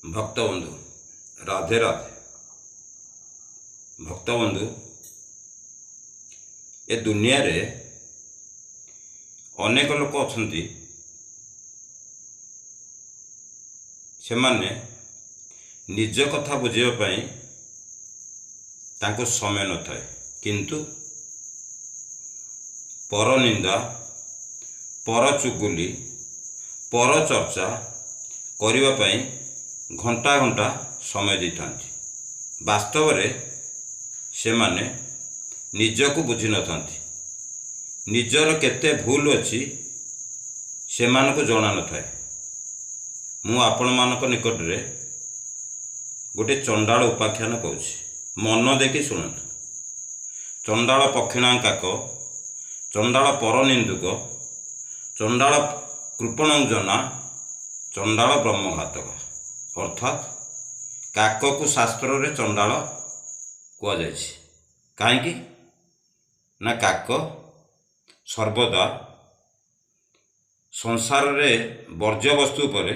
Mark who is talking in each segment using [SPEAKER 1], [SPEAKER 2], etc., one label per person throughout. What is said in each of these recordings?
[SPEAKER 1] भक्तबंधु राधे राधे। भक्तबंधु ए दुनिया रे अनेक लोक अछंती से माने निज कथा बुझिबा पई तांको समय न थाए, किंतु पर निंदा पर चुगुली पर चर्चा करिबा पई घंटा घंटा समय देथांती। वास्तव रे से माने निजको बुझी न थांती, निजर केते भूल अछि से मानको जणा न थाए। मु आपण मानक निकट रे गोटे चंडाल उपाख्यान कहूछि, मन देखि सुनतु। चंडाल पक्षिणाकाक, चंडाल परनिंदुक, चंडाल कृपणंजना, चंडाल ब्रह्मघातक। अर्थात काक को शास्त्र रे चंडाल कुआ जायछि। काहेकि ना काक सर्वदा संसार रे वर्ज्य वस्तु पर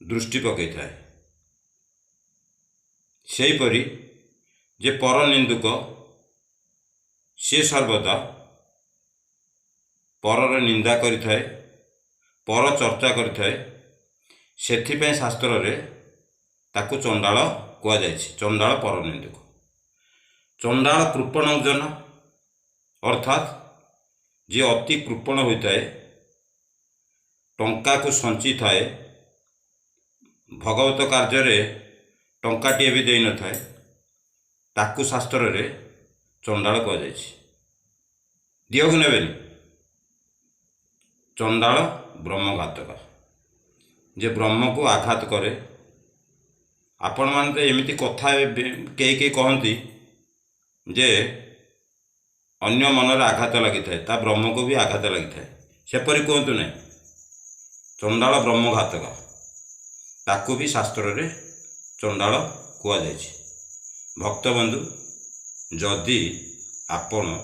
[SPEAKER 1] दृष्टि पकई थाए। सेहीपरि जे पर निंदुक से सर्वदा परर निंदा करि थाए, पर चर्चा करि थाए। सेथिपे शास्त्र रे ताकू चंडाल कुआ जायछि, चंडाल पर निंदुक। चंडाल कृपणजन अर्थात जे अति कृपण होइताए, टंका को संची थाए, भगवत कार्य रे टंकाटिए भी देई न थाए, ताकू शास्त्र रे चंडाल कुआ जायछि। दियोगु नेबेनी। चंडाल ब्रह्मघातक, जे ब्रह्म को आघात करे। आपण मान तो एमिति कथा कई कहती जे अन्य मन रे आघात लगी थाए, ता ब्रह्म को भी आघात लगी थाए। सेपरि कहतु नहीं। चंडाल ब्रह्मघातक ताकू भी शास्त्र रे चंडाल कुआ जायछि। भक्तबंधु, जदि आपण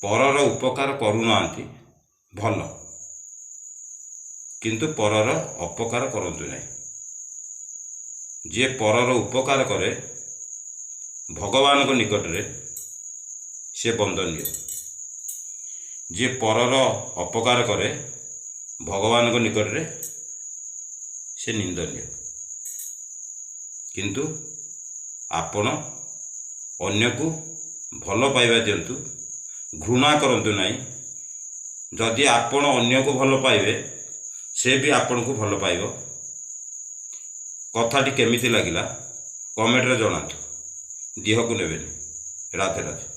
[SPEAKER 1] परर उपकार करूनांती भल, किंतु परर अपकार करंतु नहीं। जे परर उपकार करे भगवान को निकट रे से वंदनीय, जे परर अपकार करे भगवान को निकट रे से निंदनीय। किंतु आपण अन्य को भल पाइबा दियंतु, घृणा करंतु नहीं। जदि आपण अन्य को भल पाइबे, से भी आपण को भल पाइबो। कथाटी केमिति लागिला कमेंट रे जणातु। दिहकु नेबेनी। राधे राधे।